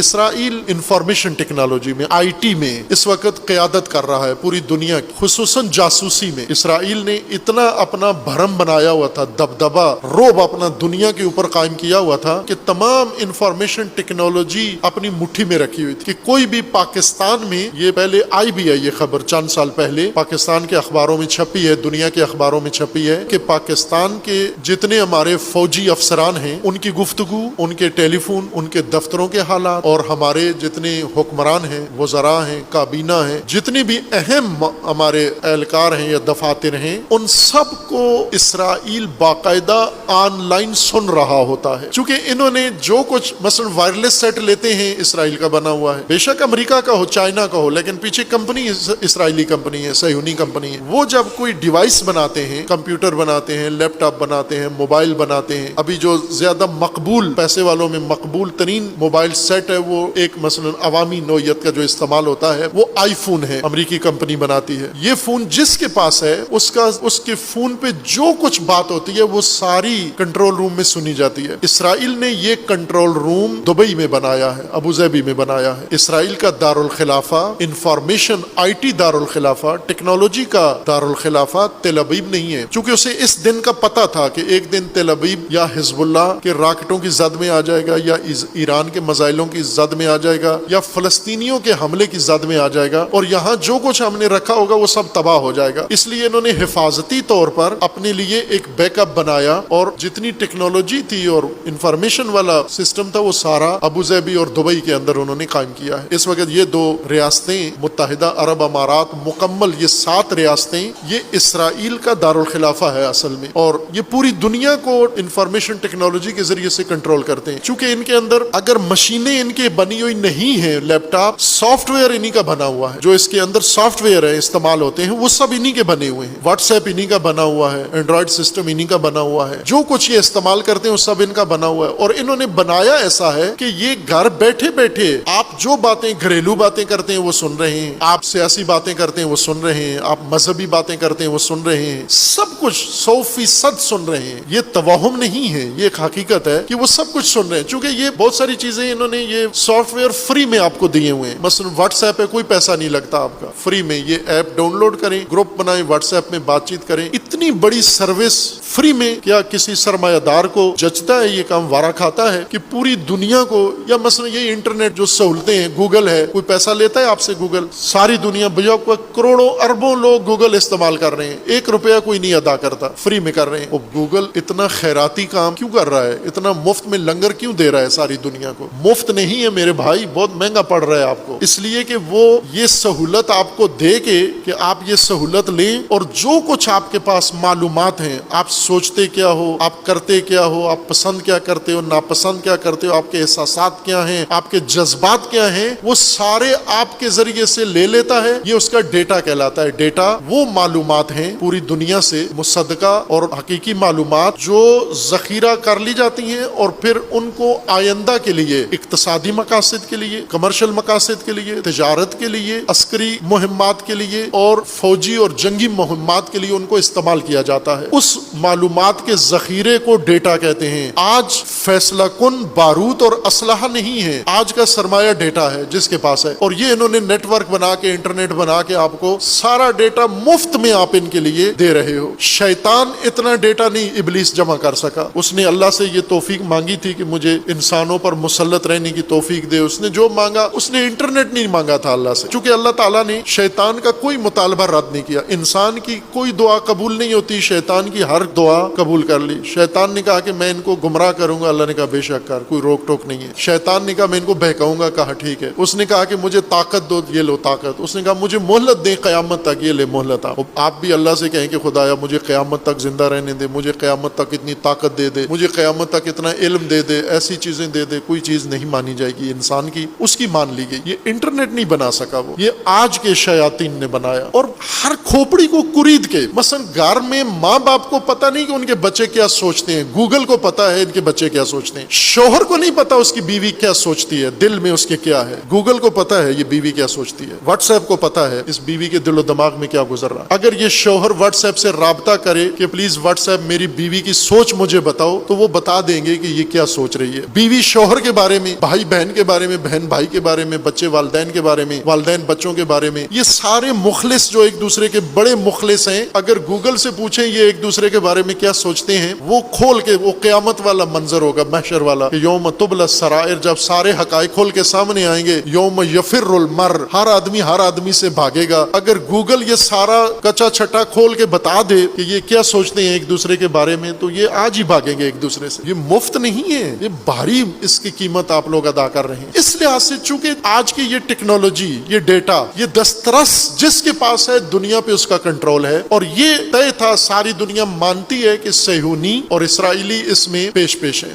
اسرائیل information technology میں، I T میں اس وقت قیادت کر رہا ہے پوری دنیا کی، خصوصاً جاسوسی میں۔ اسرائیل نے اتنا اپنا بھرم بنایا ہوا تھا، دبدبا، رعب اپنا دنیا کے اوپر قائم کیا ہوا تھا کہ تمام انفارمیشن ٹیکنالوجی اپنی مٹھی میں رکھی ہوئی تھی کہ کوئی بھی پاکستان میں، یہ پہلے آئی بھی ہے یہ خبر چند سال پہلے، پاکستان کے اخباروں میں چھپی ہے، دنیا کے اخباروں میں چھپی ہے کہ پاکستان کے جتنے ہمارے فوجی افسران ہیں ان کی گفتگو، ان کے ٹیلی فون، ان کے دفتروں کے حالات، اور ہمارے جتنے حکمران ہیں، وزراء ہیں، کابینہ ہیں، جتنے بھی اہم ہمارے اہلکار ہیں یا دفاتر ہیں، ان سب کو اسرائیل باقاعدہ آن لائن سن رہا ہوتا ہے۔ چونکہ انہوں نے جو کچھ مثلا وائرلیس سیٹ لیتے ہیں اسرائیل کا بنا ہوا ہے، بے شک امریکہ کا ہو، چائنا کا ہو، لیکن پیچھے کمپنی اسرائیلی کمپنی ہے، صہیونی کمپنی ہے۔ وہ جب کوئی ڈیوائس بناتے ہیں، کمپیوٹر بناتے ہیں، لیپ ٹاپ بناتے ہیں، موبائل بناتے ہیں، ابھی جو زیادہ مقبول پیسے والوں میں مقبول ترین موبائل سیٹ ہے وہ ایک مثلا عوامی نوعیت کا جو استعمال ہوتا ہے وہ آئی فون ہے، امریکی کمپنی بناتی ہے۔ یہ فون جس کے پاس ہے اس کے فون پہ جو کچھ بات ہوتی ہے وہ ساری کنٹرول روم میں سنی جاتی ہے۔ اسرائیل نے یہ کنٹرول روم دبئی میں بنایا ہے، ابوظہبی میں بنایا ہے۔ اسرائیل کا دارالخلافہ، انفارمیشن آئی ٹی دارالخلافہ، ٹیکنالوجی کا دارالخلافہ تل ابیب نہیں ہے، چونکہ اسے اس دن کا پتہ تھا کہ ایک دن تل ابیب یا حزب اللہ کے راکٹوں کی زد میں آ جائے گا، یا ایران کے میزائلوں کی زد میں آ جائے گا، یا فلسطینیوں کے حملے کی زد میں آ جائے گا، اور یہاں جو کچھ ہم نے رکھا ہوگا وہ سب تباہ ہو جائے گا۔ اس لیے انہوں نے حفاظتی طور پر اپنے لیے ایک بیک اپ بنایا، اور جتنی ٹیکنالوجی تھی اور انفارمیشن والا سسٹم تھا وہ سارا ابوظہبی اور دبئی کے اندر انہوں نے قائم کیا ہے۔ اس وقت یہ دو ریاستیں، متحدہ عرب امارات مکمل، یہ 7 ریاستیں، یہ اسرائیل کا دارالخلافہ ہے اصل میں، اور یہ پوری دنیا کو انفارمیشن ٹیکنالوجی کے ذریعے سے کنٹرول کرتے ہیں۔ چونکہ ان کے اندر اگر مشینیں ان کے بنی ہوئی نہیں ہیں، لیپ ٹاپ، سافٹ ویئر انہی کا بنا ہوا ہے، جو اس کے اندر سافٹ ویئر ہے استعمال ہوتے ہیں وہ سب انہی کے بنے ہوئے ہیں، واٹس ایپ انہی کا بنا ہوا ہے، اینڈرائڈ سسٹم انہی کا بنا ہوا ہے، جو کچھ یہ استعمال کرتے ہیں وہ سب ان کا بنا ہوا ہے۔ اور انہوں نے بنایا ایسا ہے کہ یہ گھر بیٹھے بیٹھے آپ جو باتیں، گھریلو باتیں کرتے ہیں وہ سن رہے ہیں، آپ سیاسی باتیں کرتے ہیں وہ سن رہے ہیں، آپ مذہبی باتیں کرتے ہیں وہ سن رہے ہیں، سب کچھ 100% سن رہے ہیں۔ یہ توہم نہیں ہے، یہ ایک حقیقت ہے کہ وہ سب کچھ سن رہے ہیں، چونکہ یہ بہت ساری چیزیں انہوں نے یہ سافٹ ویئر فری میں آپ کو دیے ہوئے ہیں۔ مثلا واٹس ایپ پہ کوئی پیسہ نہیں لگتا آپ کا، فری میں یہ ایپ ڈاؤن لوڈ کریں، گروپ بنائیں، واٹس ایپ میں بات چیت کریں، اتنی بڑی سروس فری میں۔ کیا کسی سرمایہ دار کو جچتا ہے یہ کام، وارا کھاتا ہے کہ پوری دنیا کو، یا مثلا یہ انٹرنیٹ جو سہولتیں ہیں، گوگل ہے، کوئی پیسہ لیتا ہے آپ سے؟ گوگل ساری دنیا بھیا کروڑوں اربوں لوگ گوگل استعمال کر رہے ہیں، 1 روپیہ کوئی نہیں ادا کرتا، فری میں کر رہے ہیں۔ اور گوگل اتنا خیراتی کام کیوں کر رہا ہے، اتنا مفت میں لنگر کیوں دے رہا ہے ساری دنیا کو؟ مفت نہیں ہے میرے بھائی، بہت مہنگا پڑ رہا ہے آپ کو، اس لیے کہ وہ یہ سہولت آپ کو دے کے کہ آپ یہ سہولت لیں، اور جو کچھ آپ کے پاس معلومات ہیں، آپ سوچتے کیا ہو، آپ کرتے کیا ہو، آپ پسند کیا کرتے ہو، ناپسند کیا کرتے ہو، آپ کے احساسات کیا ہیں، آپ کے جذبات کیا ہیں، وہ سارے آپ کے ذریعے سے لے لیتا ہے۔ یہ اس کا ڈیٹا کہلاتا ہے۔ ڈیٹا وہ معلومات ہیں پوری دنیا سے مصدقہ اور حقیقی معلومات جو ذخیرہ کر لی جاتی ہیں، اور پھر ان کو آئندہ کے لیے، اقتصادی مقاصد کے لیے، کمرشل مقاصد کے لیے، تجارت کے لیے، عسکری مہمات کے لیے، اور فوجی اور جنگی مہمات کے لیے ان کو استعمال کیا جاتا ہے۔ اس معلومات کے ذخیرے کو ڈیٹا کہتے ہیں۔ آج فیصلہ کن بارود اور اسلحہ نہیں ہے، آج کا سرمایہ ڈیٹا ہے جس کے پاس ہے، اور یہ انہوں نے نیٹ ورک بنا کے، انٹرنیٹ بنا کے آپ کو سارا ڈیٹا مفت میں آپ ان کے لیے دے رہے ہو۔ شیطان اتنا ڈیٹا نہیں ابلیس جمع کر سکا، اس نے اللہ سے یہ توفیق مانگی تھی کہ مجھے انسانوں پر مسلط رہنے کی توفیق دے، اس نے جو مانگا، اس نے انٹرنیٹ نہیں مانگا تھا اللہ سے، چونکہ اللہ تعالیٰ نے شیطان کا کوئی مطالبہ رد نہیں کیا۔ انسان کی کوئی دعا قبول نہیں ہوتی، شیطان کی ہر دعا قبول کر لی۔ شیطان نے کہا کہ میں ان کو گمراہ کروں گا، اللہ نے کہا بے شک کر، کوئی روک ٹوک نہیں ہے۔ شیطان نے کہا میں ان کو بہکاؤں گا، کہا ٹھیک ہے۔ اس نے کہا کہ مجھے طاقت دو، یہ لو طاقت۔ اس نے کہا مجھے مہلت دے قیامت تک، یہ لے مہلت۔ آپ بھی اللہ سے کہیں کہ خدایا مجھے قیامت تک زندہ رہنے دے، مجھے قیامت تک اتنی طاقت دے دے، مجھے قیامت تک اتنا علم دے دے، ایسی چیزیں دے دے۔ کوئی چیز نہیں مانی جائے گی انسان کی، اس کی مان لی گئی۔ یہ انٹرنیٹ نہیں بنا سکا، وہ یہ آج کے شیاطین نے بنایا، اور ہر کھوپڑی کو کرید کے۔ مثلا گھر میں ماں باپ کو پتہ نہیں کہ ان کے بچے کیا سوچتے ہیں، گوگل کو پتا ہے ان کے بچے کیا سوچتے ہیں۔ شوہر کو نہیں پتا اس کی بیوی کیا سوچتی ہے، دل میں اس کے کیا ہے۔ گوگل کو پتا ہے یہ بیوی کیا سوچتی ہے، واٹس ایپ کو پتا ہے اس بیوی کے دل و دماغ میں کیا گزر رہا ہے۔ اگر یہ شوہر واٹس ایپ سے رابطہ کرے کہ پلیز واٹس ایپ میری بیوی کی سوچ مجھے بتاؤ، تو وہ بتا دیں گے کہ یہ کیا سوچ رہی ہے۔ بیوی شوہر کے بارے میں، بھائی بہن کے بارے میں, بہن بھائی کے بارے میں, بچے والدین کے بارے میں, والدین بچوں کے بارے میں. یہ سارے مخلص جو ایک دوسرے کے بڑے مخلص ہیں, اگر گوگل سے پوچھیں یہ ایک دوسرے کے بارے میں کیا سوچتے ہیں, وہ کھول کے, وہ قیامت والا منظر ہوگا, محشر والا, کہ یوم تبلی السرائر, جب سارے حقائق کھول کے سامنے آئیں گے. یوم یفر المر, ہر آدمی سے بھاگے گا. اگر گوگل یہ سارا کچا چھٹا کھول کے بتا دے کہ یہ کیا سوچتے ہیں ایک دوسرے کے بارے میں, تو یہ آج ہی بھاگیں گے ایک دوسرے سے. یہ مفت نہیں ہے, یہ بھاری اس کی قیمت آپ لوگ ادا کر رہے ہیں. اس لحاظ سے چونکہ آج کی یہ ٹیکنالوجی, یہ ڈیٹا, یہ دسترس جس کے پاس ہے دنیا پہ اس کا کنٹرول ہے, اور یہ طے تھا, ساری دنیا مانتی ہے کہ صہیونی اور اسرائیلی اس میں پیش ہیں.